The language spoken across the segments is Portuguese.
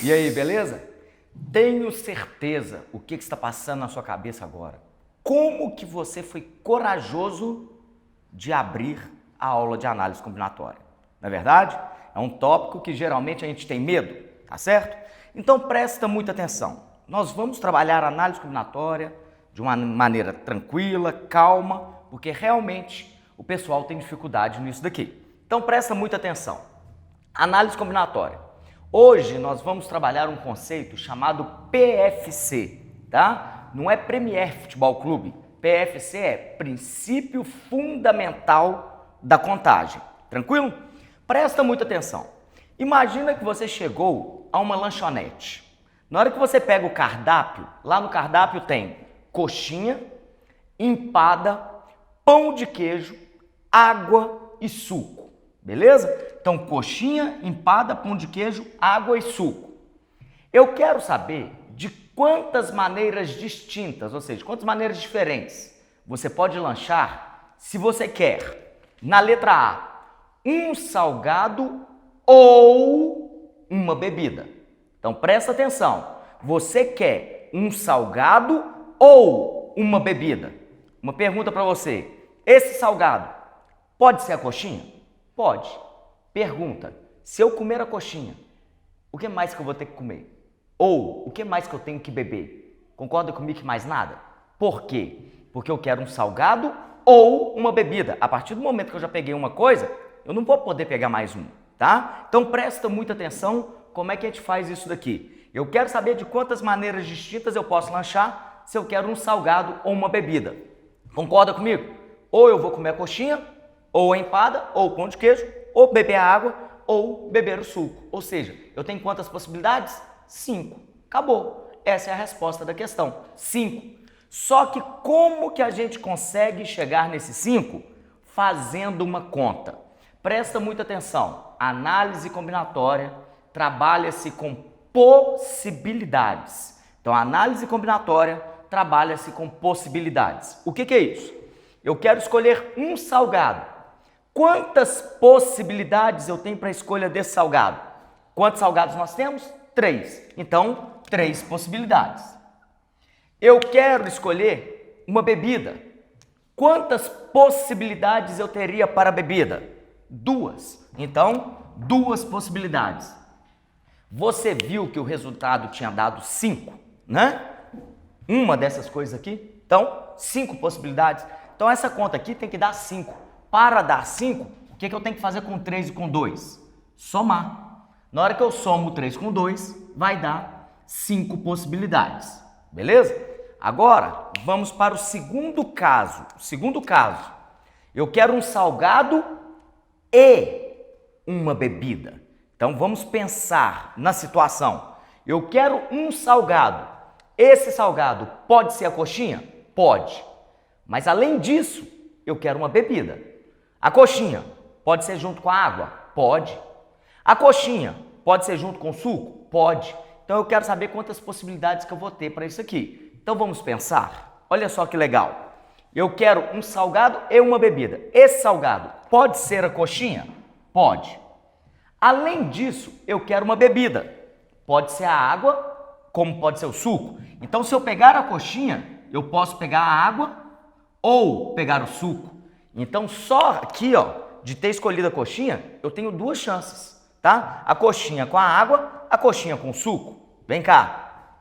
E aí, beleza? Tenho certeza o que está passando na sua cabeça agora. Como que você foi corajoso de abrir a aula de análise combinatória? Não é verdade? É um tópico que geralmente a gente tem medo, tá certo? Então presta muita atenção. Nós vamos trabalhar a análise combinatória de uma maneira tranquila, calma, porque realmente o pessoal tem dificuldade nisso daqui. Então presta muita atenção. Análise combinatória. Hoje nós vamos trabalhar um conceito chamado PFC, tá? Não é Premier Futebol Clube. PFC é Princípio Fundamental da Contagem. Tranquilo? Presta muita atenção. Imagina que você chegou a uma lanchonete. Na hora que você pega o cardápio, lá no cardápio tem coxinha, empada, pão de queijo, água e suco. Beleza? Então, coxinha, empada, pão de queijo, água e suco. Eu quero saber de quantas maneiras distintas, ou seja, quantas maneiras diferentes você pode lanchar se você quer, na letra A, um salgado ou uma bebida. Então, presta atenção. Você quer um salgado ou uma bebida? Uma pergunta para você. Esse salgado pode ser a coxinha? Pode. Pergunta, se eu comer a coxinha, o que mais que eu vou ter que comer? Ou, o que mais que eu tenho que beber? Concorda comigo que mais nada? Por quê? Porque eu quero um salgado ou uma bebida. A partir do momento que eu já peguei uma coisa, eu não vou poder pegar mais uma, tá? Então presta muita atenção como é que a gente faz isso daqui. Eu quero saber de quantas maneiras distintas eu posso lanchar se eu quero um salgado ou uma bebida. Concorda comigo? Ou eu vou comer a coxinha, ou a empada, ou o pão de queijo, ou beber a água, ou beber o suco. Ou seja, eu tenho quantas possibilidades? 5. Acabou. Essa é a resposta da questão. 5. Só que como que a gente consegue chegar nesses 5? Fazendo uma conta. Presta muita atenção. Análise combinatória trabalha-se com possibilidades. Então, a análise combinatória trabalha-se com possibilidades. O que é isso? Eu quero escolher um salgado. Quantas possibilidades eu tenho para a escolha desse salgado? Quantos salgados nós temos? 3. Então, 3 possibilidades. Eu quero escolher uma bebida. Quantas possibilidades eu teria para a bebida? 2. Então, 2 possibilidades. Você viu que o resultado tinha dado 5, né? Uma dessas coisas aqui. Então, 5 possibilidades. Então, essa conta aqui tem que dar 5. Para dar 5, o que eu tenho que fazer com 3 e com 2? Somar. Na hora que eu somo 3 com 2, vai dar 5 possibilidades. Beleza? Agora, vamos para o segundo caso. Eu quero um salgado e uma bebida. Então, vamos pensar na situação. Eu quero um salgado. Esse salgado pode ser a coxinha? Pode. Mas, além disso, eu quero uma bebida. A coxinha pode ser junto com a água? Pode. A coxinha pode ser junto com o suco? Pode. Então eu quero saber quantas possibilidades que eu vou ter para isso aqui. Então vamos pensar. Olha só que legal. Eu quero um salgado e uma bebida. Esse salgado pode ser a coxinha? Pode. Além disso, eu quero uma bebida. Pode ser a água, como pode ser o suco. Então se eu pegar a coxinha, eu posso pegar a água ou pegar o suco. Então, só aqui, ó, de ter escolhido a coxinha, eu tenho 2 chances, tá? A coxinha com a água, a coxinha com o suco. Vem cá.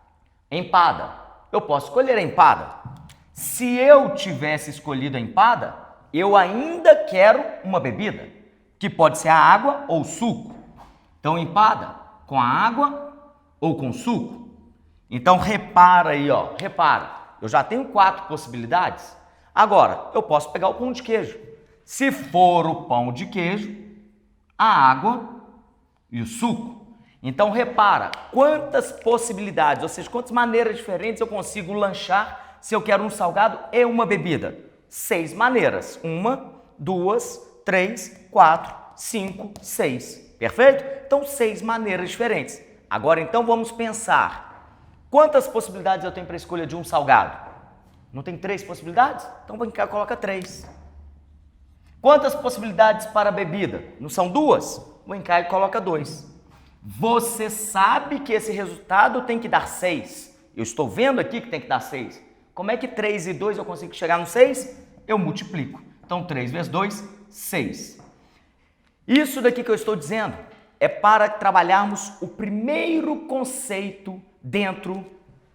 Empada. Eu posso escolher a empada. Se eu tivesse escolhido a empada, eu ainda quero uma bebida, que pode ser a água ou o suco. Então, empada com a água ou com o suco. Então, repara aí, ó, repara. Eu já tenho 4 possibilidades. Agora, eu posso pegar o pão de queijo. Se for o pão de queijo, a água e o suco. Então, repara quantas possibilidades, ou seja, quantas maneiras diferentes eu consigo lanchar se eu quero um salgado e uma bebida. 6 maneiras. 1, 2, 3, 4, 5, 6. Perfeito? Então, 6 maneiras diferentes. Agora, então, vamos pensar. Quantas possibilidades eu tenho para a escolha de um salgado? Não tem 3 possibilidades? Então vem cá, coloca 3. Quantas possibilidades para a bebida? Não são 2? Vem cá e coloca 2. Você sabe que esse resultado tem que dar 6. Eu estou vendo aqui que tem que dar 6. Como é que 3 e 2 eu consigo chegar no 6? Eu multiplico. Então, 3 vezes 2, 6. Isso daqui que eu estou dizendo é para trabalharmos o primeiro conceito dentro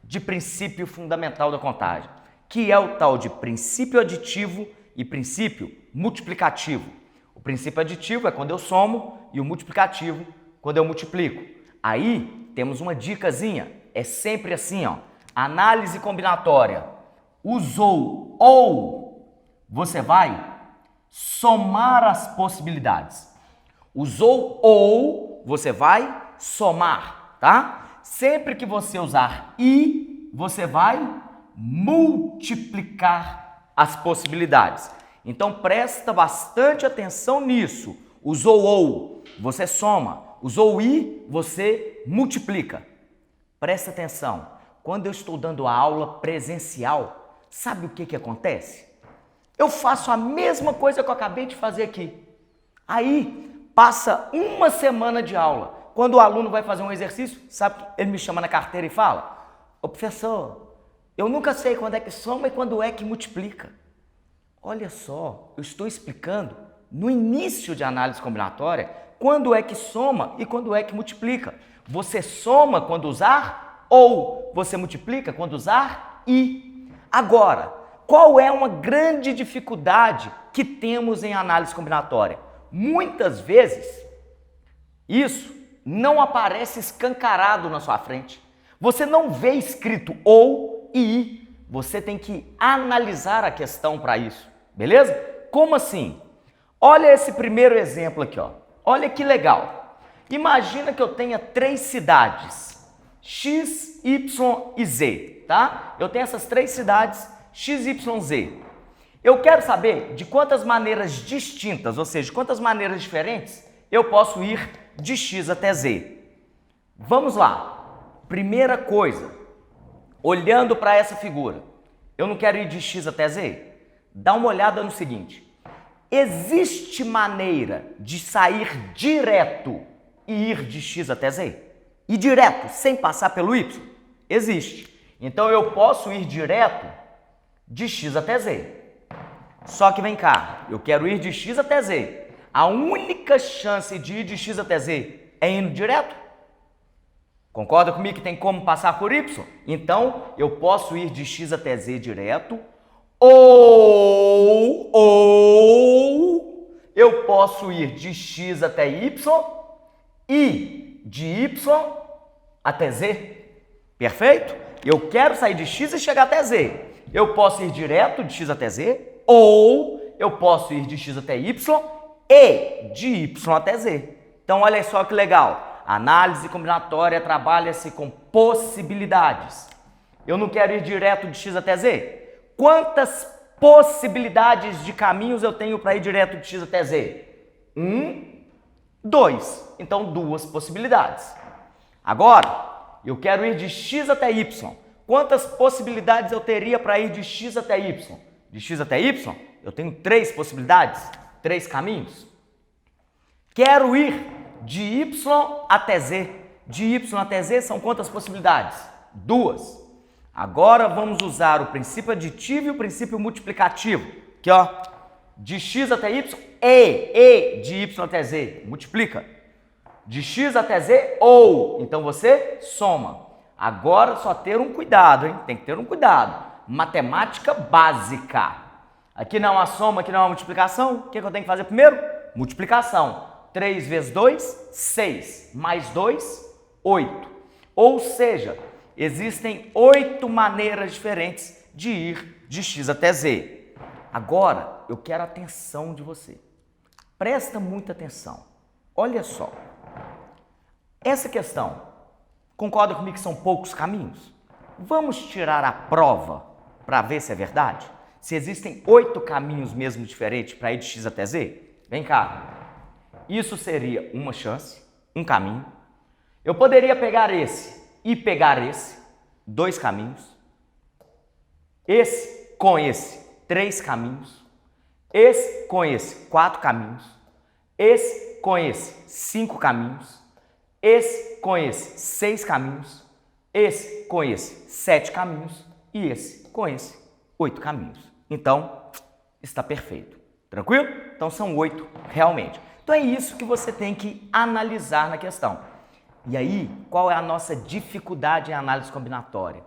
de princípio fundamental da contagem, que é o tal de princípio aditivo e princípio multiplicativo. O princípio aditivo é quando eu somo e o multiplicativo quando eu multiplico. Aí temos uma dicasinha, é sempre assim, ó. Análise combinatória. Usou ou, você vai somar as possibilidades. Usou ou, você vai somar, tá? Sempre que você usar e, você vai multiplicar as possibilidades. Então presta bastante atenção nisso. Usou ou, você soma. Usou i, você multiplica. Presta atenção. Quando eu estou dando a aula presencial, sabe o que acontece? Eu faço a mesma coisa que eu acabei de fazer aqui. Aí passa uma semana de aula. Quando o aluno vai fazer um exercício, sabe, ele me chama na carteira e fala: ô professor, eu nunca sei quando é que soma e quando é que multiplica. Olha só, eu estou explicando no início de análise combinatória quando é que soma e quando é que multiplica. Você soma quando usar ou, você multiplica quando usar e. Agora, qual é uma grande dificuldade que temos em análise combinatória? Muitas vezes, isso não aparece escancarado na sua frente. Você não vê escrito ou e. Você tem que analisar a questão para isso, beleza? Como assim? Olha esse primeiro exemplo aqui, ó. Olha que legal. Imagina que eu tenha 3 cidades, X, Y e Z, tá? Eu tenho essas 3 cidades, X, Y, Z. Eu quero saber de quantas maneiras distintas, ou seja, quantas maneiras diferentes eu posso ir de X até Z. Vamos lá. Primeira coisa, olhando para essa figura, eu não quero ir de X até Z? Dá uma olhada no seguinte. Existe maneira de sair direto e ir de X até Z? Ir direto, sem passar pelo Y? Existe. Então eu posso ir direto de X até Z. Só que vem cá, eu quero ir de X até Z. A única chance de ir de X até Z é indo direto? Concorda comigo que tem como passar por Y? Então, eu posso ir de X até Z direto, ou eu posso ir de X até Y e de Y até Z. Perfeito? Eu quero sair de X e chegar até Z. Eu posso ir direto de X até Z, ou eu posso ir de X até Y e de Y até Z. Então, olha só que legal. A análise combinatória trabalha-se com possibilidades. Eu não quero ir direto de X até Z. Quantas possibilidades de caminhos eu tenho para ir direto de X até Z? 1, 2. Então, 2 possibilidades. Agora, eu quero ir de X até Y. Quantas possibilidades eu teria para ir de X até Y? De X até Y, eu tenho 3 possibilidades, 3 caminhos. Quero ir de Y até Z. De Y até Z são quantas possibilidades? 2. Agora vamos usar o princípio aditivo e o princípio multiplicativo. Aqui, ó. De X até Y, e de Y até Z. Multiplica. De X até Z, ou. Então você soma. Agora só ter um cuidado, hein? Tem que ter um cuidado. Matemática básica. Aqui não há soma, aqui não há multiplicação. O que eu tenho que fazer primeiro? Multiplicação. 3 vezes 2, 6. Mais 2, 8. Ou seja, existem 8 maneiras diferentes de ir de X até Z. Agora, eu quero a atenção de você. Presta muita atenção. Olha só. Essa questão, concorda comigo que são poucos caminhos? Vamos tirar a prova para ver se é verdade? Se existem 8 caminhos mesmo diferentes para ir de X até Z? Vem cá. Isso seria uma chance, um caminho. Eu poderia pegar esse e pegar esse, 2 caminhos. Esse com esse, 3 caminhos. Esse com esse, 4 caminhos. Esse com esse, 5 caminhos. esse com esse 6 caminhos, esse com esse 7 caminhos e esse com esse 8 caminhos. Então, está perfeito. Tranquilo? Então são 8 realmente. Então é isso que você tem que analisar na questão. E aí, qual é a nossa dificuldade em análise combinatória?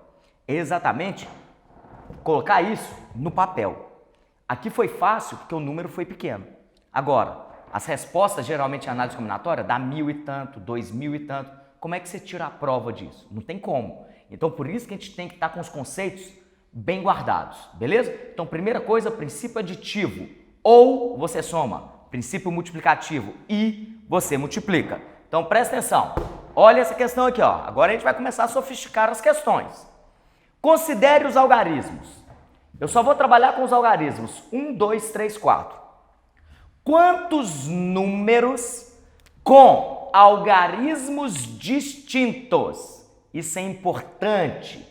É exatamente colocar isso no papel. Aqui foi fácil porque o número foi pequeno. Agora, as respostas geralmente em análise combinatória dá 1000 e tanto, 2000 e tanto. Como é que você tira a prova disso? Não tem como. Então, por isso que a gente tem que estar com os conceitos bem guardados, beleza? Então, primeira coisa, princípio aditivo. Ou você soma, princípio multiplicativo e você multiplica. Então, presta atenção. Olha essa questão aqui, ó. Agora a gente vai começar a sofisticar as questões. Considere os algarismos. Eu só vou trabalhar com os algarismos 1, 2, 3, 4. Quantos números com algarismos distintos? Isso é importante.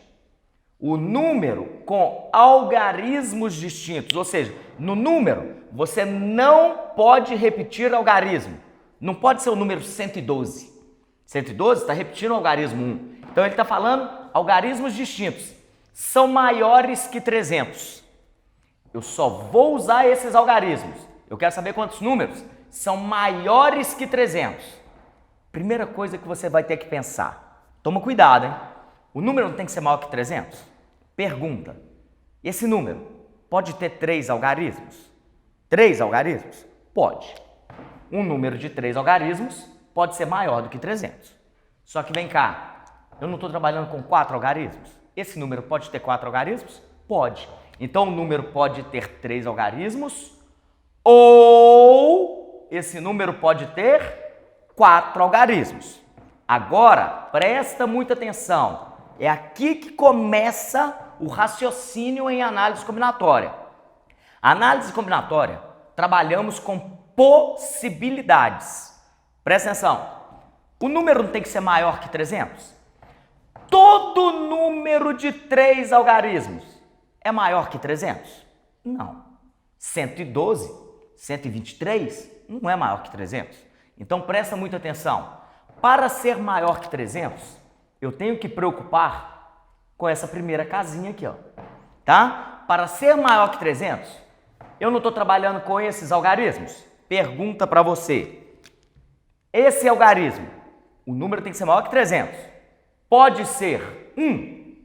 O número com algarismos distintos, ou seja, no número você não pode repetir algarismo. Não pode ser o número 112. 112 está repetindo o algarismo 1. Então ele está falando algarismos distintos. São maiores que 300. Eu só vou usar esses algarismos. Eu quero saber quantos números são maiores que 300. Primeira coisa que você vai ter que pensar. Toma cuidado, hein? O número não tem que ser maior que 300? Pergunta. Esse número pode ter 3 algarismos? 3 algarismos? Pode. Um número de 3 algarismos pode ser maior do que 300. Só que vem cá, eu não estou trabalhando com 4 algarismos? Esse número pode ter 4 algarismos? Pode. Então o número pode ter 3 algarismos ou esse número pode ter 4 algarismos. Agora, presta muita atenção. É aqui que começa o raciocínio em análise combinatória. Análise combinatória, trabalhamos com possibilidades. Presta atenção. O número não tem que ser maior que 300? Todo número de 3 algarismos é maior que 300? Não. 112, 123 não é maior que 300. Então presta muita atenção. Para ser maior que 300, eu tenho que preocupar com essa primeira casinha aqui, ó. Tá? Para ser maior que 300, eu não estou trabalhando com esses algarismos? Pergunta para você. Esse algarismo, o número tem que ser maior que 300. Pode ser 1?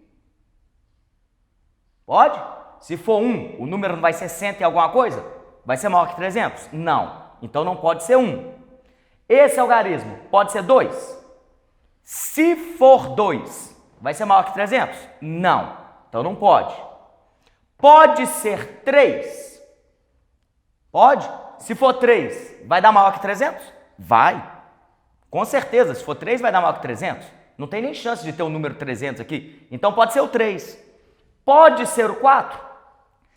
Pode? Se for 1, o número não vai ser 100 e alguma coisa? Vai ser maior que 300? Não. Então não pode ser 1. Esse algarismo pode ser 2? Se for 2, vai ser maior que 300? Não. Então não pode. Pode ser 3? Pode? Se for 3, vai dar maior que 300? Vai. Com certeza, se for 3, vai dar maior que 300. Não tem nem chance de ter o número 300 aqui. Então pode ser o 3. Pode ser o 4?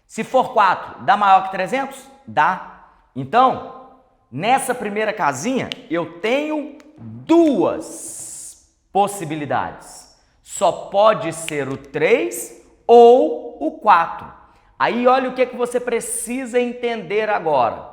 Se for 4, dá maior que 300? Dá. Então, nessa primeira casinha, eu tenho 2 possibilidades. Só pode ser o 3 ou o 4. Aí olha o que você precisa entender agora.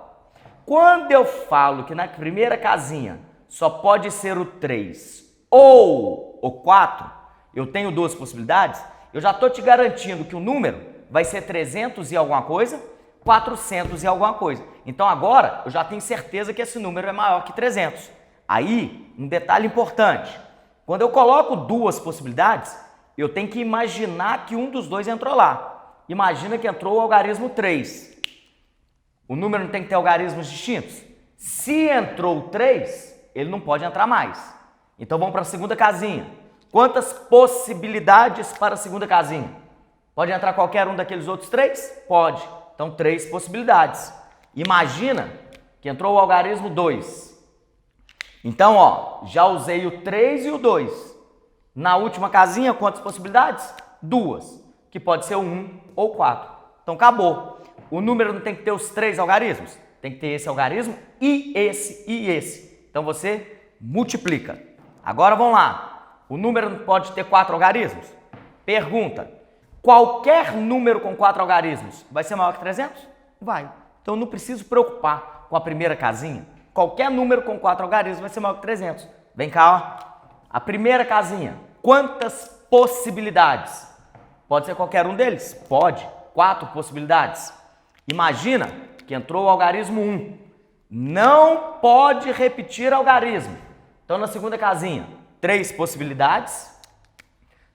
Quando eu falo que na primeira casinha só pode ser o 3 ou o 4, eu tenho 2 possibilidades, eu já estou te garantindo que o número vai ser 300 e alguma coisa, 400 e alguma coisa. Então agora eu já tenho certeza que esse número é maior que 300. Aí, um detalhe importante. Quando eu coloco 2 possibilidades, eu tenho que imaginar que um dos dois entrou lá. Imagina que entrou o algarismo 3. O número não tem que ter algarismos distintos? Se entrou o 3, ele não pode entrar mais. Então vamos para a segunda casinha. Quantas possibilidades para a segunda casinha? Pode entrar qualquer um daqueles outros 3? Pode. Então 3 possibilidades. Imagina que entrou o algarismo 2. Então, ó, já usei o 3 e o 2. Na última casinha, quantas possibilidades? 2. Que pode ser o 1 ou 4. Então acabou. O número não tem que ter os 3 algarismos? Tem que ter esse algarismo e esse e esse. Então você multiplica. Agora vamos lá. O número não pode ter 4 algarismos? Pergunta. Qualquer número com 4 algarismos vai ser maior que 300? Vai. Então eu não preciso preocupar com a primeira casinha. Qualquer número com 4 algarismos vai ser maior que 300. Vem cá, ó. A primeira casinha. Quantas possibilidades? Pode ser qualquer um deles? Pode. 4 possibilidades. Imagina que entrou o algarismo 1. Não pode repetir algarismo. Então, na segunda casinha, 3 possibilidades.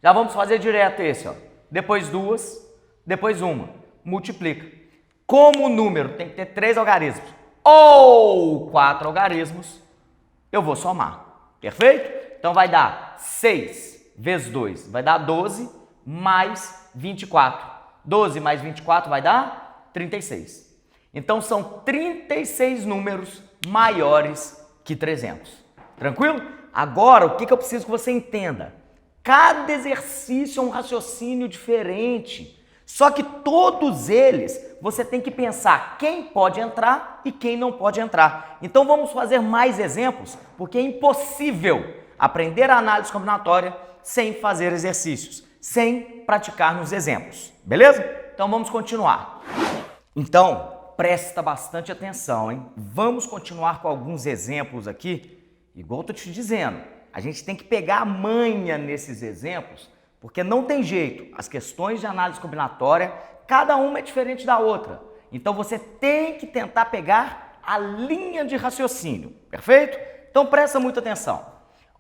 Já vamos fazer direto esse, ó. Depois 2, depois 1. Multiplica. Como o número tem que ter 3 algarismos ou 4 algarismos, eu vou somar. Perfeito? Então, vai dar 6 vezes 2, vai dar 12, mais 24. 12 mais 24 vai dar 36. Então, são 36 números maiores que 300. Tranquilo? Agora, o que eu preciso que você entenda? Cada exercício é um raciocínio diferente. Só que todos eles, você tem que pensar quem pode entrar e quem não pode entrar. Então, vamos fazer mais exemplos, porque é impossível aprender a análise combinatória sem fazer exercícios, sem praticar nos exemplos. Beleza? Então, vamos continuar. Então, presta bastante atenção, hein? Vamos continuar com alguns exemplos aqui. Igual eu tô te dizendo, a gente tem que pegar a manha nesses exemplos, porque não tem jeito. As questões de análise combinatória, cada uma é diferente da outra. Então, você tem que tentar pegar a linha de raciocínio, perfeito? Então, presta muita atenção.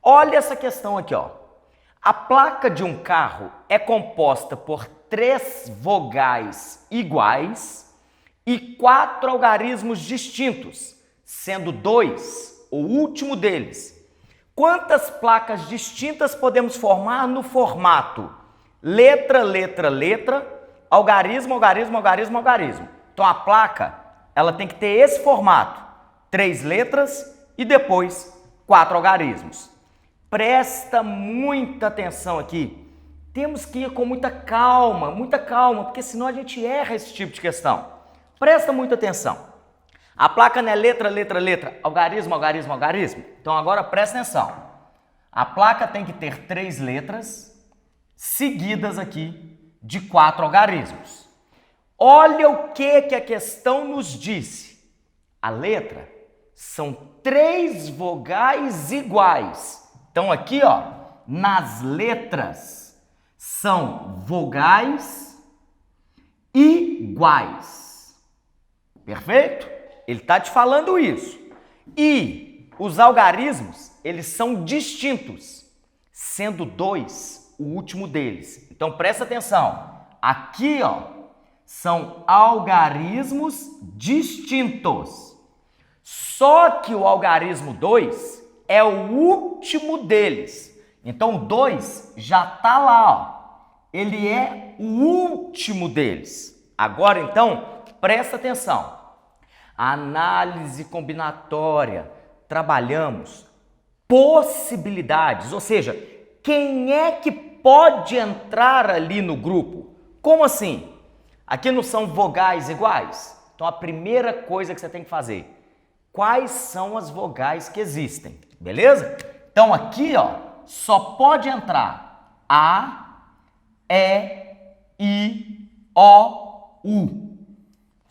Olha essa questão aqui, ó. A placa de um carro é composta por 3 vogais iguais e 4 algarismos distintos, sendo 2 o último deles. Quantas placas distintas podemos formar no formato letra, letra, letra, algarismo, algarismo, algarismo, algarismo? Então, a placa, ela tem que ter esse formato, 3 letras e depois 4 algarismos. Presta muita atenção aqui. Temos que ir com muita calma, porque senão a gente erra esse tipo de questão. Presta muita atenção. A placa não é letra, letra, letra, algarismo, algarismo, algarismo? Então agora presta atenção. A placa tem que ter 3 letras seguidas aqui de 4 algarismos. Olha o que a questão nos disse. A letra são 3 vogais iguais. Então aqui, ó, nas letras são vogais iguais. Perfeito? Ele está te falando isso. E os algarismos, eles são distintos, sendo 2 o último deles. Então, presta atenção. Aqui, ó, são algarismos distintos. Só que o algarismo 2 é o último deles. Então, o 2 já está lá, ó. Ele é o último deles. Agora, então, presta atenção. Análise combinatória, trabalhamos possibilidades, ou seja, quem é que pode entrar ali no grupo? Como assim? Aqui não são vogais iguais? Então a primeira coisa que você tem que fazer, quais são as vogais que existem, beleza? Então aqui, ó, só pode entrar A, E, I, O, U.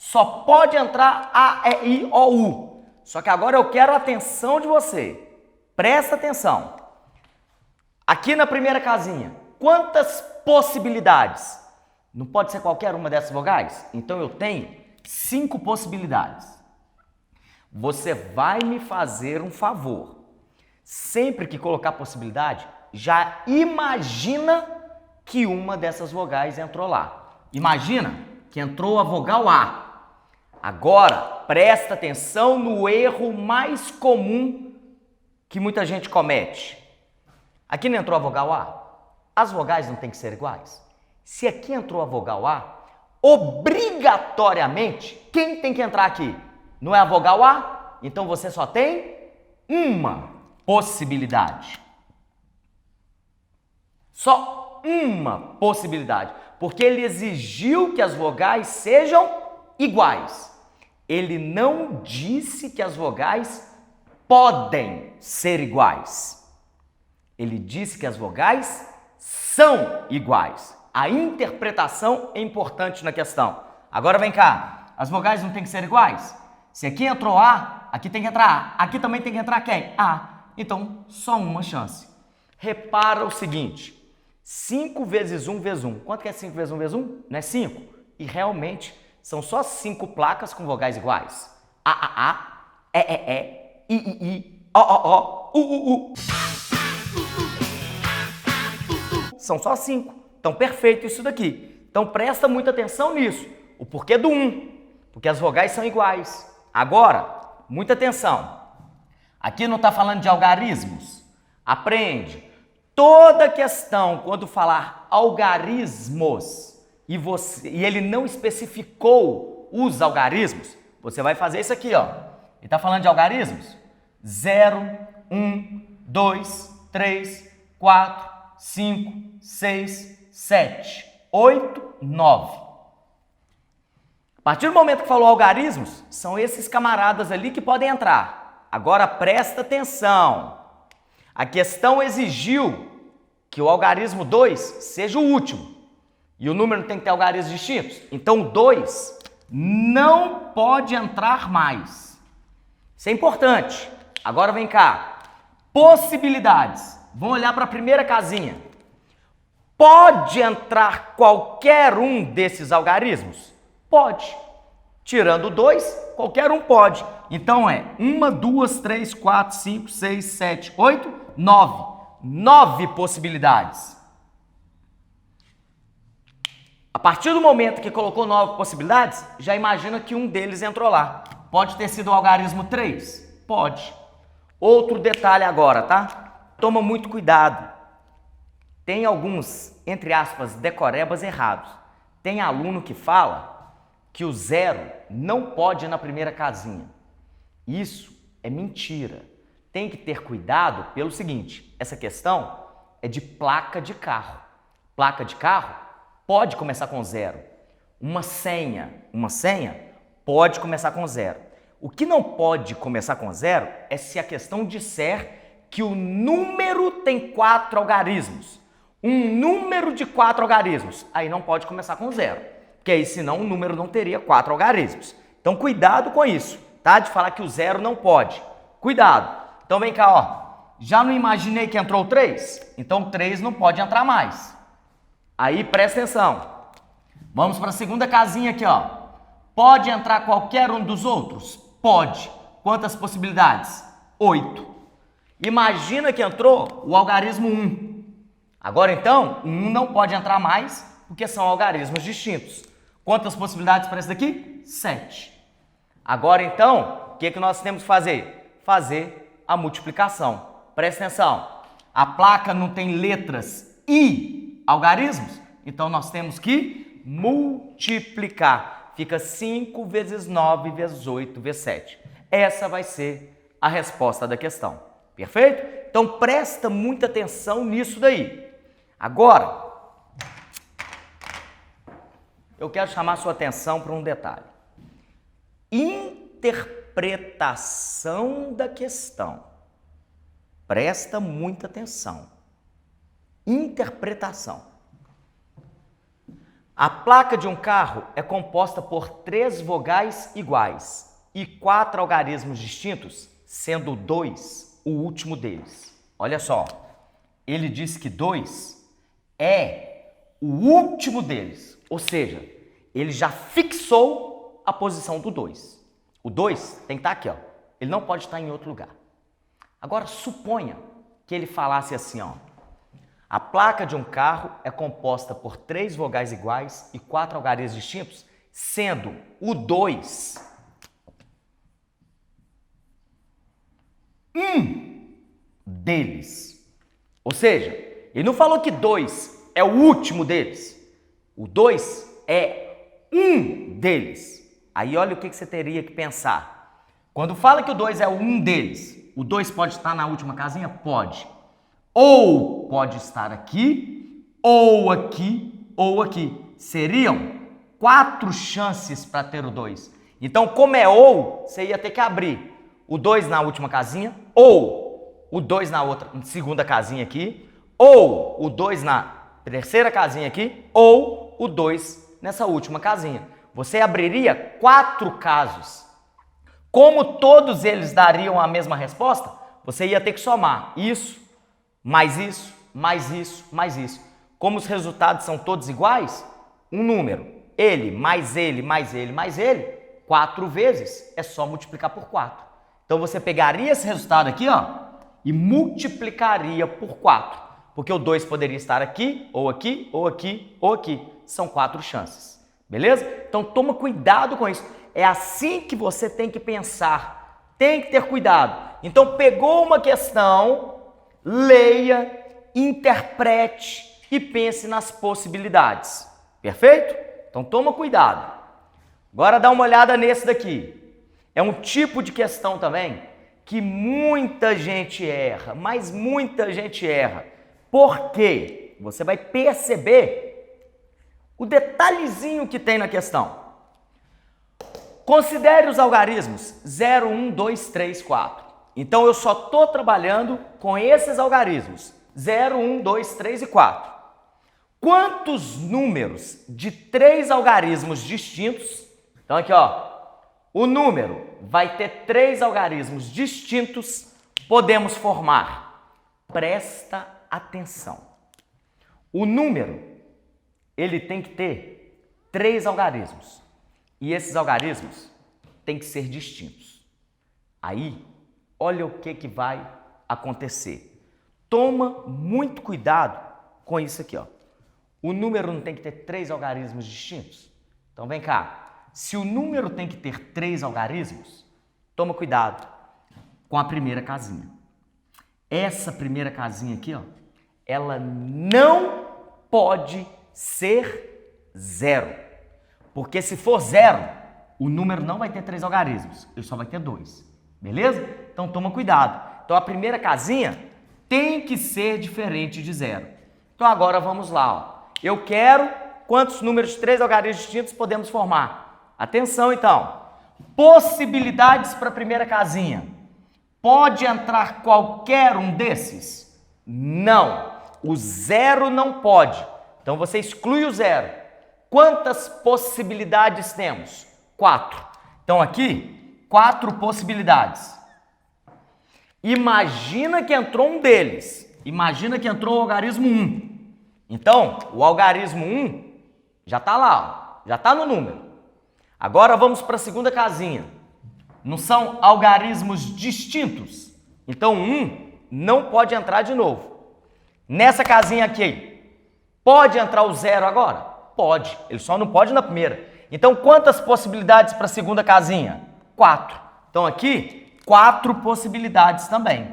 Só pode entrar A, E, I, O, U. Só que agora eu quero a atenção de você. Presta atenção. Aqui na primeira casinha, quantas possibilidades? Não pode ser qualquer uma dessas vogais? Então eu tenho 5 possibilidades. Você vai me fazer um favor. Sempre que colocar possibilidade, já imagina que uma dessas vogais entrou lá. Imagina que entrou a vogal A. Agora, presta atenção no erro mais comum que muita gente comete. Aqui não entrou a vogal A? As vogais não têm que ser iguais? Se aqui entrou a vogal A, obrigatoriamente, quem tem que entrar aqui? Não é a vogal A? Então você só tem uma possibilidade. Só uma possibilidade. Porque ele exigiu que as vogais sejam iguais. Ele não disse que as vogais podem ser iguais. Ele disse que as vogais são iguais. A interpretação é importante na questão. Agora vem cá. As vogais não têm que ser iguais? Se aqui entrou A, aqui tem que entrar A. Aqui também tem que entrar quem? A. Então, só uma chance. Repara o seguinte, 5 vezes 1 vezes 1. Quanto que é 5 vezes 1 vezes 1? Não é 5? E realmente são só 5 placas com vogais iguais. A, I, O, U. São só 5. Então, perfeito isso daqui. Então, presta muita atenção nisso. O porquê do 1. Porque as vogais são iguais. Agora, muita atenção. Aqui não está falando de algarismos. Aprende. Toda questão, quando falar algarismos e ele não especificou os algarismos, você vai fazer isso aqui, ó. Ele está falando de algarismos? 0, 1, 2, 3, 4, 5, 6, 7, 8, 9. A partir do momento que falou algarismos, são esses camaradas ali que podem entrar. Agora presta atenção. A questão exigiu que o algarismo 2 seja o último. E o número tem que ter algarismos distintos. Então, 2 não pode entrar mais. Isso é importante. Agora vem cá. Possibilidades. Vamos olhar para a primeira casinha. Pode entrar qualquer um desses algarismos? Pode. Tirando 2, qualquer um pode. Então é 1, 2, 3, 4, 5, 6, 7, 8, 9. 9 possibilidades. A partir do momento que colocou 9 possibilidades, já imagina que um deles entrou lá. Pode ter sido o algarismo 3? Pode. Outro detalhe agora, tá? Toma muito cuidado. Tem alguns, entre aspas, decorebas errados. Tem aluno que fala que o 0 não pode ir na primeira casinha. Isso é mentira. Tem que ter cuidado pelo seguinte, essa questão é de placa de carro. Placa de carro pode começar com 0. Uma senha pode começar com 0. O que não pode começar com 0 é se a questão disser que o número tem 4 algarismos. Um número de 4 algarismos. Aí não pode começar com 0. Porque aí senão o número não teria 4 algarismos. Então cuidado com isso, tá? De falar que o 0 não pode. Cuidado. Então vem cá, ó. Já não imaginei que entrou 3? Então 3 não pode entrar mais. Aí presta atenção. Vamos para a segunda casinha aqui, ó. Pode entrar qualquer um dos outros? Pode. Quantas possibilidades? 8. Imagina que entrou o algarismo 1. Agora então, 1 não pode entrar mais, porque são algarismos distintos. Quantas possibilidades para esse daqui? 7. Agora então, o que nós temos que fazer? Fazer a multiplicação. Presta atenção. A placa não tem letras e algarismos, então nós temos que multiplicar. Fica 5 vezes 9 vezes 8 vezes 7. Essa vai ser a resposta da questão. Perfeito? Então presta muita atenção nisso daí. Agora, eu quero chamar sua atenção para um detalhe. Interpretação da questão. Presta muita atenção. Interpretação. A placa de um carro é composta por 3 vogais iguais e 4 algarismos distintos, sendo 2 o último deles. Olha só, ele diz que 2 é o último deles, ou seja, ele já fixou a posição do 2. O 2 tem que estar aqui, ó. Ele não pode estar em outro lugar. Agora, suponha que ele falasse assim, ó. A placa de um carro é composta por 3 vogais iguais e 4 algarismos distintos, sendo o 2 um deles. Ou seja, ele não falou que 2 é o último deles. O 2 é um deles. Aí olha o que você teria que pensar. Quando fala que o 2 é um deles, o 2 pode estar na última casinha? Pode. Ou pode estar aqui, ou aqui, ou aqui. Seriam 4 chances para ter o 2. Então, como é ou, você ia ter que abrir o 2 na última casinha, ou o 2 na segunda casinha aqui, ou o 2 na terceira casinha aqui, ou o 2 nessa última casinha. Você abriria 4 casos. Como todos eles dariam a mesma resposta, você ia ter que somar isso, mais isso, mais isso, mais isso. Como os resultados são todos iguais, um número, ele, mais ele, mais ele, mais ele, 4 vezes, é só multiplicar por 4. Então você pegaria esse resultado aqui, ó, e multiplicaria por 4. Porque o 2 poderia estar aqui, ou aqui, ou aqui, ou aqui. São 4 chances. Beleza? Então toma cuidado com isso. É assim que você tem que pensar. Tem que ter cuidado. Então pegou uma questão, leia, interprete e pense nas possibilidades. Perfeito? Então toma cuidado. Agora dá uma olhada nesse daqui. É um tipo de questão também que muita gente erra, mas muita gente erra. Por quê? Você vai perceber o detalhezinho que tem na questão. Considere os algarismos 0, 1, 2, 3, 4. Então eu só estou trabalhando com esses algarismos 0, 1, 2, 3 e 4. Quantos números de 3 algarismos distintos? Então aqui, ó, o número vai ter 3 algarismos distintos, podemos formar. Presta atenção. O número, ele tem que ter 3 algarismos. E esses algarismos têm que ser distintos. Aí, olha o que vai acontecer. Toma muito cuidado com isso aqui, ó. O número não tem que ter 3 algarismos distintos? Então vem cá. Se o número tem que ter 3 algarismos, toma cuidado com a primeira casinha. Essa primeira casinha aqui, ó, ela não pode ser 0. Porque se for 0, o número não vai ter 3 algarismos, ele só vai ter 2. Beleza? Então toma cuidado. Então a primeira casinha tem que ser diferente de 0. Então agora vamos lá, ó. Eu quero quantos números de 3 algarismos distintos podemos formar. Atenção, então. Possibilidades para a primeira casinha. Pode entrar qualquer um desses? Não. O 0 não pode. Então, você exclui o 0. Quantas possibilidades temos? 4. Então, aqui, 4 possibilidades. Imagina que entrou um deles. Imagina que entrou o algarismo 1. Então, o algarismo 1 já está lá, ó, já está no número. Agora vamos para a segunda casinha. Não são algarismos distintos? Então, 1 não pode entrar de novo. Nessa casinha aqui, pode entrar o 0 agora? Pode, ele só não pode na primeira. Então, quantas possibilidades para a segunda casinha? 4. Então, aqui, 4 possibilidades também.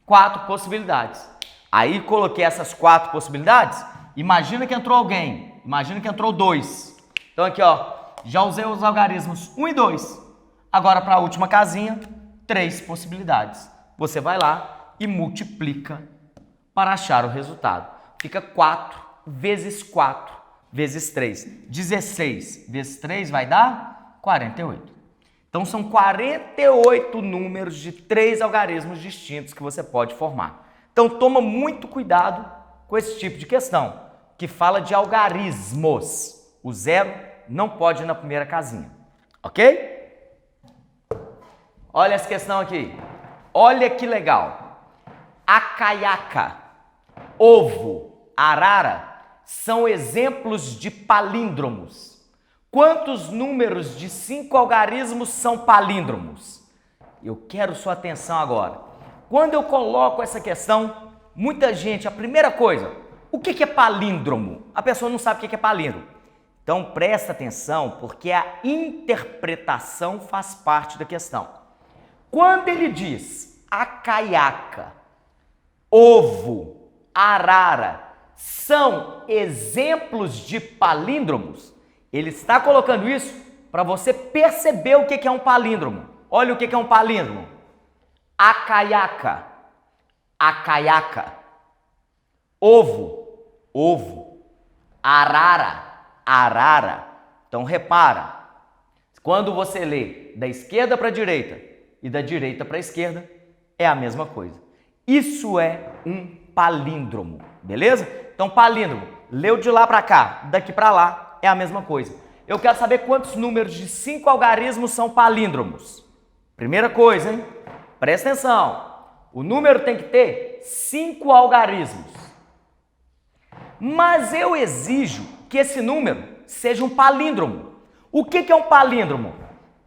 4 possibilidades. Aí, coloquei essas 4 possibilidades. Imagina que entrou alguém. Imagina que entrou 2. Então, aqui, ó. Já usei os algarismos 1 e 2. Agora, para a última casinha, 3 possibilidades. Você vai lá e multiplica para achar o resultado. Fica 4 vezes 4 vezes 3. 16 vezes 3 vai dar 48. Então, são 48 números de 3 algarismos distintos que você pode formar. Então, toma muito cuidado com esse tipo de questão, que fala de algarismos. O 0 não pode ir na primeira casinha, ok? Olha essa questão aqui. Olha que legal. Acaiaca, ovo, arara são exemplos de palíndromos. Quantos números de 5 algarismos são palíndromos? Eu quero sua atenção agora. Quando eu coloco essa questão, muita gente, a primeira coisa, o que é palíndromo? A pessoa não sabe o que é palíndromo. Então, presta atenção, porque a interpretação faz parte da questão. Quando ele diz acaiaca, ovo, arara, são exemplos de palíndromos, ele está colocando isso para você perceber o que é um palíndromo. Olha o que é um palíndromo. Acaiaca, acaiaca. Ovo, ovo. Arara, arara. Então, repara, quando você lê da esquerda para a direita e da direita para a esquerda, é a mesma coisa. Isso é um palíndromo, beleza? Então, palíndromo, leu de lá para cá, daqui para lá, é a mesma coisa. Eu quero saber quantos números de 5 algarismos são palíndromos. Primeira coisa, hein? presta atenção. O número tem que ter 5 algarismos. Mas eu exijo que esse número seja um palíndromo. O que é um palíndromo?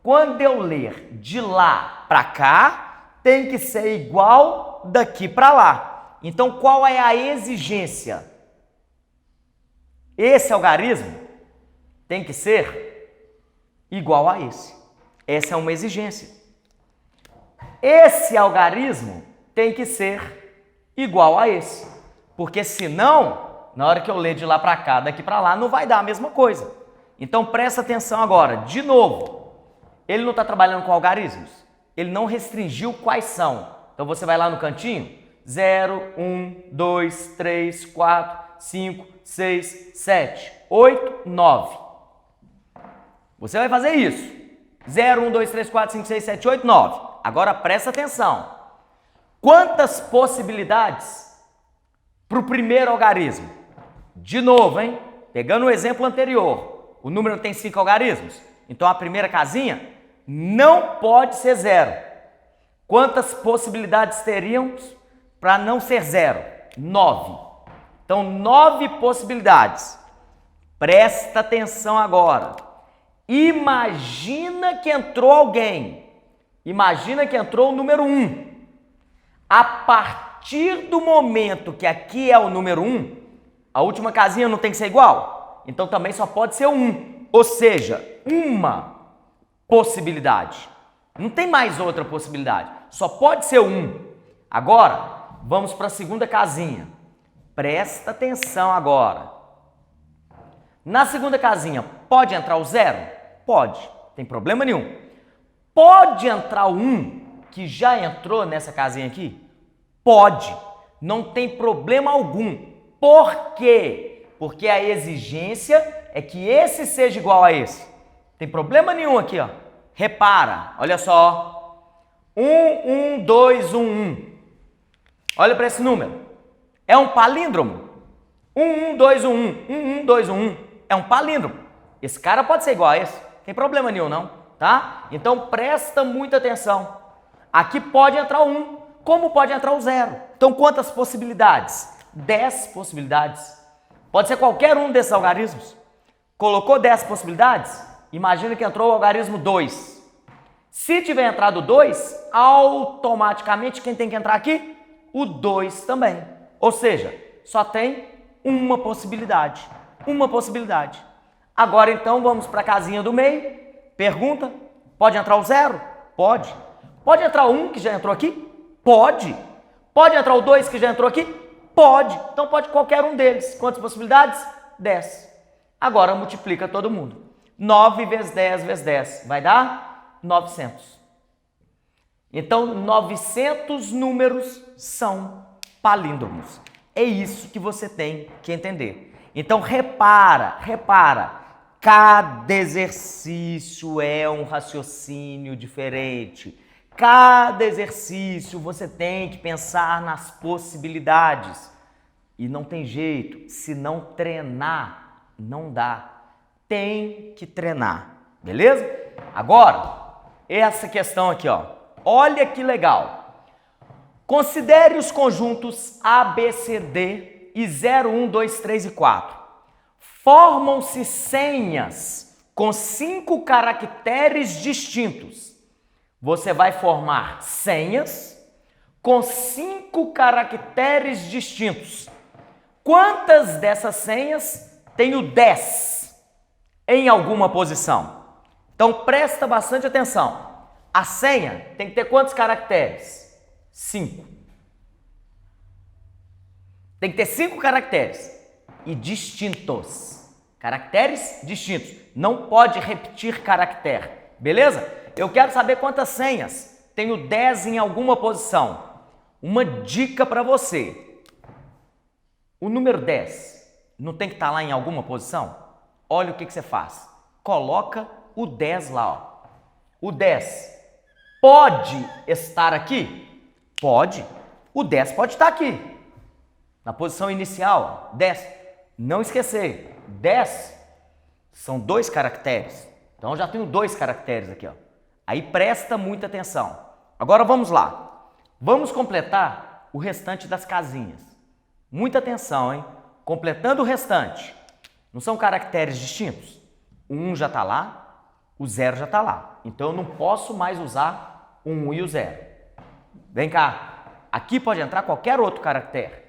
Quando eu ler de lá para cá, tem que ser igual daqui para lá. Então, qual é a exigência? Esse algarismo tem que ser igual a esse. Essa é uma exigência. Esse algarismo tem que ser igual a esse. Porque senão, na hora que eu ler de lá para cá, daqui para lá, não vai dar a mesma coisa. Então presta atenção agora, de novo. Ele não está trabalhando com algarismos. Ele não restringiu quais são. Então você vai lá no cantinho, 0, 1, 2, 3, 4, 5, 6, 7, 8, 9. Você vai fazer isso. 0, 1, 2, 3, 4, 5, 6, 7, 8, 9. Agora presta atenção. Quantas possibilidades para o primeiro algarismo? De novo, hein? Pegando o exemplo anterior, o número tem 5 algarismos. Então a primeira casinha não pode ser 0. Quantas possibilidades teríamos para não ser 0? 9. Então 9 possibilidades. Presta atenção agora. Imagina que entrou alguém. Imagina que entrou o número 1. A partir do momento que aqui é o número 1, a última casinha não tem que ser igual? Então também só pode ser 1. Ou seja, uma possibilidade. Não tem mais outra possibilidade. Só pode ser 1. Agora, vamos para a segunda casinha. Presta atenção agora. Na segunda casinha, pode entrar o 0? Pode. Tem problema nenhum. Pode entrar o 1, que já entrou nessa casinha aqui? Pode. Não tem problema algum. Por quê? Porque a exigência é que esse seja igual a esse. Tem problema nenhum aqui, ó. Repara, olha só. 1, 1, 2, 1, 1. Olha para esse número. É um palíndromo. 1, 1, 2, 1, 1. 1, 1, 2, 1, 1. É um palíndromo. Esse cara pode ser igual a esse. Tem problema nenhum, não. Tá? Então presta muita atenção. Aqui pode entrar o 1, como pode entrar o 0. Então quantas possibilidades? 10 possibilidades. Pode ser qualquer um desses algarismos. Colocou 10 possibilidades? Imagina que entrou o algarismo 2. Se tiver entrado 2, automaticamente quem tem que entrar aqui? O 2 também. Ou seja, só tem uma possibilidade. Uma possibilidade. Agora então vamos para a casinha do meio. Pergunta, pode entrar o 0? Pode. Pode entrar o 1 que já entrou aqui? Pode. Pode entrar o 2 que já entrou aqui? Pode. Então pode qualquer um deles. Quantas possibilidades? 10. Agora multiplica todo mundo. 9 vezes 10 vezes 10. Vai dar 900. Então 900 números são palíndromos. É isso que você tem que entender. Então repara. Cada exercício é um raciocínio diferente. Cada exercício você tem que pensar nas possibilidades. E não tem jeito, se não treinar, não dá. Tem que treinar, beleza? Agora, essa questão aqui, ó. Olha que legal. Considere os conjuntos A, B, C, D e 0, 1, 2, 3 e 4. Formam-se senhas com 5 caracteres distintos. Você vai formar senhas com 5 caracteres distintos. Quantas dessas senhas tem o 10 em alguma posição? Então presta bastante atenção. A senha tem que ter quantos caracteres? 5. Tem que ter 5 caracteres e distintos. Caracteres distintos. Não pode repetir caractere. Beleza? Eu quero saber quantas senhas tem o 10 em alguma posição. Uma dica para você. O número 10 não tem que estar lá em alguma posição? Olha o que você faz. Coloca o 10 lá. Ó. O 10 pode estar aqui? Pode. O 10 pode estar aqui. Na posição inicial, 10. Não esquecer, 10 são 2 caracteres. Então eu já tenho 2 caracteres aqui, ó. Aí presta muita atenção. Agora vamos lá. Vamos completar o restante das casinhas. Muita atenção, hein? Completando o restante. Não são caracteres distintos? O 1 já está lá, o 0 já está lá. Então eu não posso mais usar o 1 e o 0. Vem cá. Aqui pode entrar qualquer outro caractere.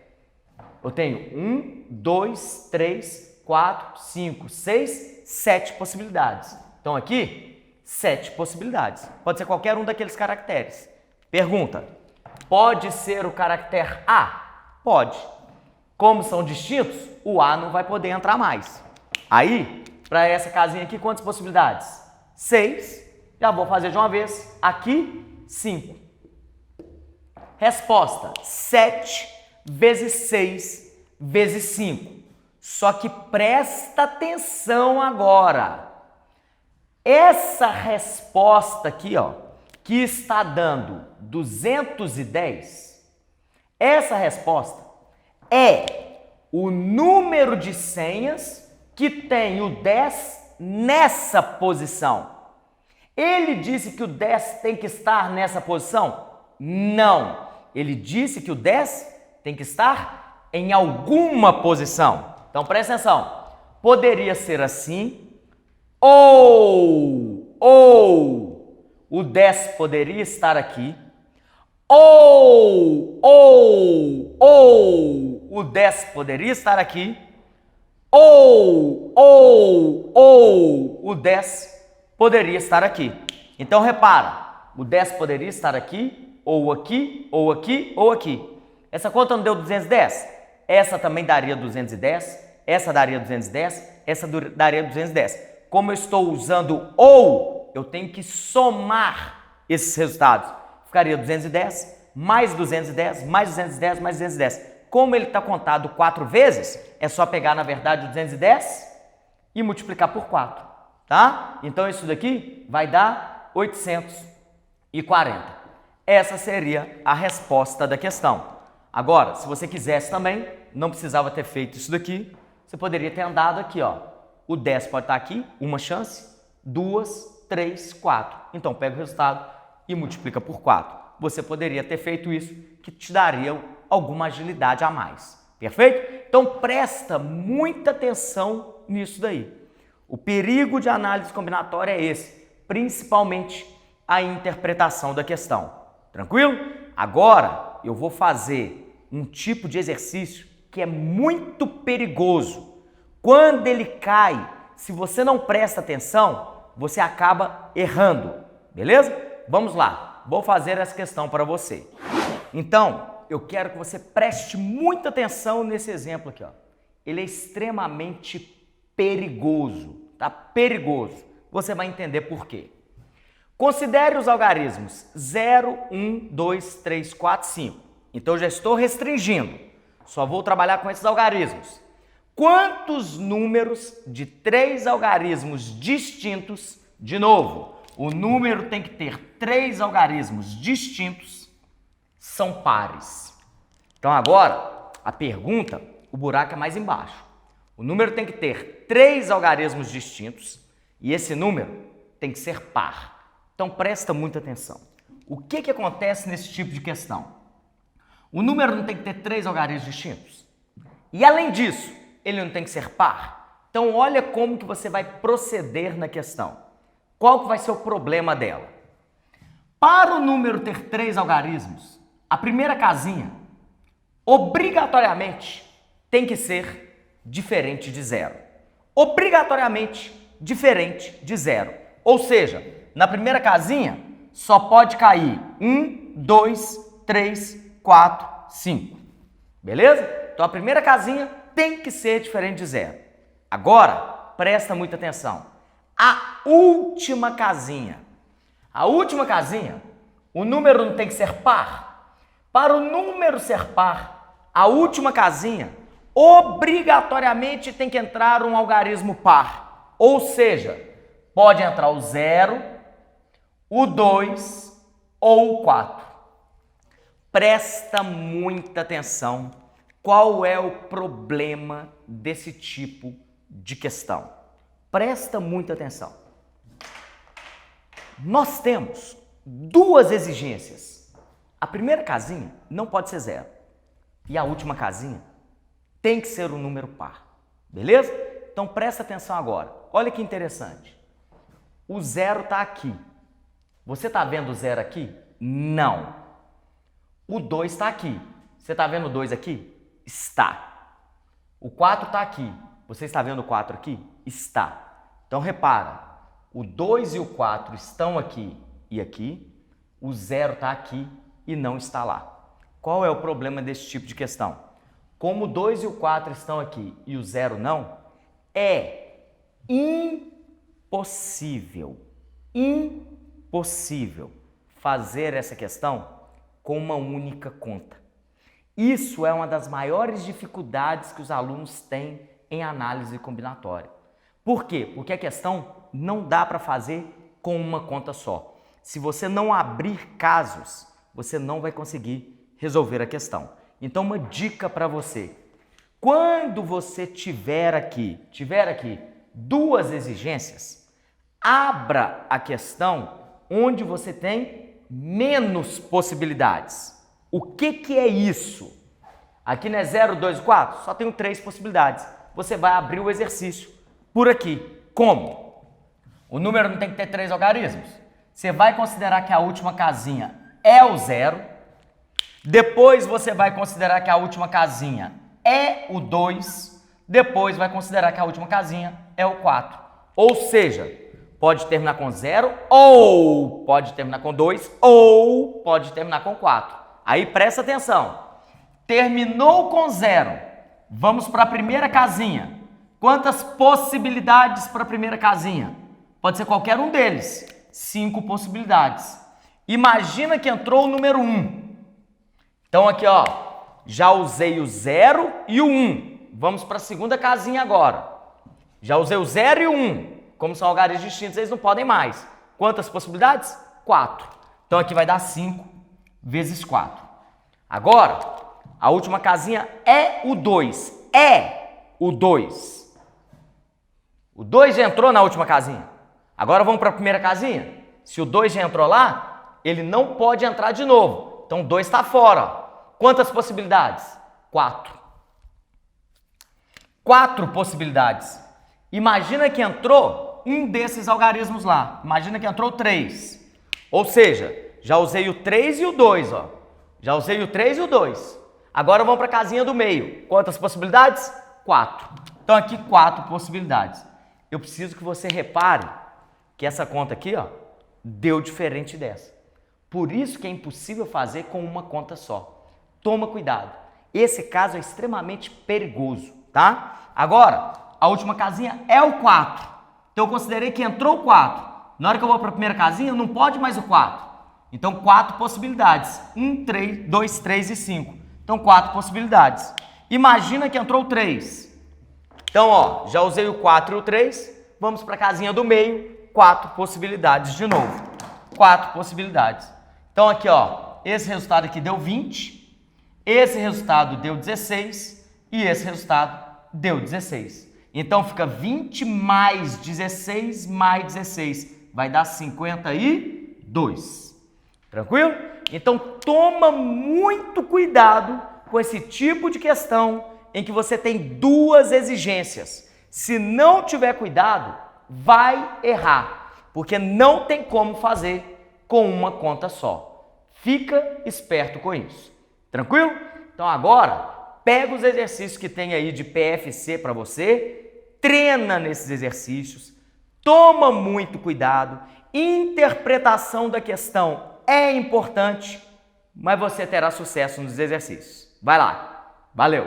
Eu tenho 1, 2, 3, 4, 5, 6, 7 possibilidades. Então aqui, 7 possibilidades. Pode ser qualquer um daqueles caracteres. Pergunta: pode ser o caractere A? Pode. Como são distintos, o A não vai poder entrar mais. Aí, para essa casinha aqui, quantas possibilidades? 6. Já vou fazer de uma vez. Aqui, 5. Resposta: 7 vezes 6 vezes 5. Só que presta atenção agora. Essa resposta aqui, ó, que está dando 210, essa resposta é o número de senhas que tem o 10 nessa posição. Ele disse que o 10 tem que estar nessa posição? Não. Ele disse que o 10 tem que estar em alguma posição. Então, presta atenção. Poderia ser assim, ou o 10 poderia estar aqui, ou o 10 poderia estar aqui, ou o 10 poderia estar aqui. Então, repara, o 10 poderia estar aqui, ou aqui, ou aqui, ou aqui. Essa conta não deu 210? Essa também daria 210, essa daria 210, essa daria 210. Como eu estou usando ou, eu tenho que somar esses resultados. Ficaria 210, mais 210, mais 210, mais 210. Como ele está contado 4 vezes, é só pegar, na verdade, o 210 e multiplicar por 4, tá? Então, isso daqui vai dar 840. Essa seria a resposta da questão. Agora, se você quisesse também, não precisava ter feito isso daqui, você poderia ter andado aqui, ó. O 10 pode estar aqui, uma chance, 2, 3, 4. Então, pega o resultado e multiplica por 4. Você poderia ter feito isso, que te daria alguma agilidade a mais. Perfeito? Então, presta muita atenção nisso daí. O perigo de análise combinatória é esse, principalmente a interpretação da questão. Tranquilo? Agora, eu vou fazer um tipo de exercício que é muito perigoso. Quando ele cai, se você não presta atenção, você acaba errando, beleza? Vamos lá, vou fazer essa questão para você. Então, eu quero que você preste muita atenção nesse exemplo aqui, ó. Ele é extremamente perigoso, tá? Perigoso. Você vai entender por quê. Considere os algarismos 0, 1, 2, 3, 4, 5. Então, eu já estou restringindo. Só vou trabalhar com esses algarismos. Quantos números de 3 algarismos distintos, de novo, o número tem que ter 3 algarismos distintos, são pares. Então agora, a pergunta, o buraco é mais embaixo. O número tem que ter 3 algarismos distintos e esse número tem que ser par. Então presta muita atenção. O que acontece nesse tipo de questão? O número não tem que ter 3 algarismos distintos. E além disso, ele não tem que ser par. Então, olha como que você vai proceder na questão. Qual que vai ser o problema dela? Para o número ter 3 algarismos, a primeira casinha, obrigatoriamente, tem que ser diferente de 0. Obrigatoriamente diferente de 0. Ou seja, na primeira casinha, só pode cair 1, 2, 3, 4, 5. Beleza? Então, a primeira casinha tem que ser diferente de 0. Agora, presta muita atenção. A última casinha. A última casinha, o número não tem que ser par. Para o número ser par, a última casinha, obrigatoriamente tem que entrar um algarismo par. Ou seja, pode entrar o 0, o 2 ou o 4. Presta muita atenção. Qual é o problema desse tipo de questão? Presta muita atenção. Nós temos 2 exigências. A primeira casinha não pode ser 0. E a última casinha tem que ser um número par. Beleza? Então presta atenção agora. Olha que interessante. O 0 está aqui. Você está vendo o 0 aqui? Não. O 2 está aqui. Você está vendo o 2 aqui? Está. O 4 está aqui. Você está vendo o 4 aqui? Está. Então repara. O 2 e o 4 estão aqui e aqui. O 0 está aqui e não está lá. Qual é o problema desse tipo de questão? Como o 2 e o 4 estão aqui e o 0 não, é impossível fazer essa questão com uma única conta. Isso é uma das maiores dificuldades que os alunos têm em análise combinatória. Por quê? Porque a questão não dá para fazer com uma conta só. Se você não abrir casos, você não vai conseguir resolver a questão. Então, uma dica para você. Quando você tiver aqui duas exigências, abra a questão onde você tem menos possibilidades. O que é isso? Aqui não é 0, 2, 4? Só tenho 3 possibilidades. Você vai abrir o exercício por aqui. Como? O número não tem que ter 3 algarismos? Você vai considerar que a última casinha é o 0. Depois você vai considerar que a última casinha é o 2. Depois vai considerar que a última casinha é o 4. Ou seja, pode terminar com 0, ou pode terminar com 2, ou pode terminar com 4. Aí presta atenção. Terminou com 0. Vamos para a primeira casinha. Quantas possibilidades para a primeira casinha? Pode ser qualquer um deles. 5 possibilidades. Imagina que entrou o número 1. Então aqui, ó, já usei o 0 e o 1. Vamos para a segunda casinha agora. Já usei o 0 e o 1. Como são algarismos distintos, eles não podem mais. Quantas possibilidades? 4. Então aqui vai dar 5 vezes 4. Agora, a última casinha é o 2. É o 2. O 2 já entrou na última casinha. Agora vamos para a primeira casinha. Se o 2 já entrou lá, ele não pode entrar de novo. Então o 2 está fora. Quantas possibilidades? 4. 4 possibilidades. Imagina que entrou um desses algarismos lá. Imagina que entrou 3. Ou seja, já usei o 3 e o 2, ó. Já usei o 3 e o 2. Agora vamos para a casinha do meio. Quantas possibilidades? 4. Então aqui 4 possibilidades. Eu preciso que você repare que essa conta aqui, ó, deu diferente dessa. Por isso que é impossível fazer com uma conta só. Toma cuidado. Esse caso é extremamente perigoso, tá? Agora, a última casinha é o 4. Então eu considerei que entrou o 4. Na hora que eu vou para a primeira casinha, não pode mais o 4. Então 4 possibilidades. 1, 3, 2, 3 e 5. Então 4 possibilidades. Imagina que entrou o 3. Então, ó, já usei o 4 e o 3. Vamos para a casinha do meio. 4 possibilidades de novo. 4 possibilidades. Então aqui, ó, esse resultado aqui deu 20, esse resultado deu 16 e esse resultado deu 16. Então fica 20 mais 16 mais 16. Vai dar 52. Tranquilo? Então toma muito cuidado com esse tipo de questão em que você tem duas exigências. Se não tiver cuidado, vai errar, porque não tem como fazer com uma conta só. Fica esperto com isso. Tranquilo? Então agora, pega os exercícios que tem aí de PFC para você, treina nesses exercícios, toma muito cuidado, interpretação da questão é importante, mas você terá sucesso nos exercícios. Vai lá. Valeu!